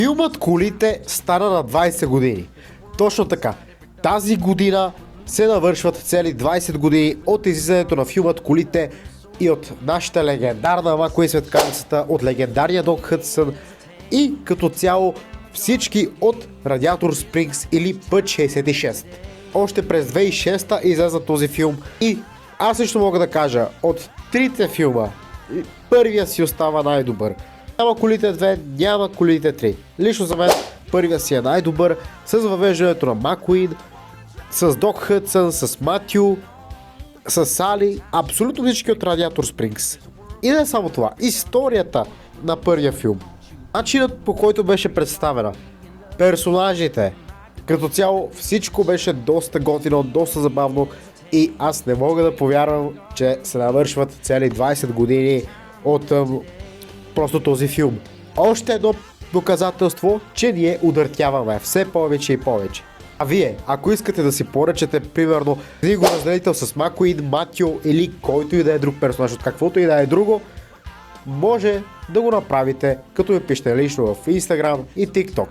Филмът "Колите" стана на 20 години. Точно така. Тази година се навършват цели 20 години от излизането на филмът "Колите" и от нашата легендарна Мако и Светкавицата, от легендарния Док Хъдсън и като цяло всички от Радиатор Спрингс или Път 66. Още през 2006 излезе този филм и аз също мога да кажа, от трите филма първия си остава най-добър. Няма "Колите 2", няма "Колите 3". Лично за мен първия си е най-добър, с въвеждането на Макуин, с Док Хъдсън, с Матю, с Сали, абсолютно всички от Радиатор Спрингс. И не само това, историята на първия филм, начинът по който беше представена, персонажите, като цяло всичко беше доста готино, доста забавно и аз не мога да повярвам, че се навършват цели 20 години от просто този филм. Още едно доказателство, че ние удъртяваме все повече и повече. А вие, ако искате да си поръчате, примерно, Книго разделител с Макуин, Матю или който и да е друг персонаж от каквото и да е друго, може да го направите, като ми пишете лично в Instagram и TikTok.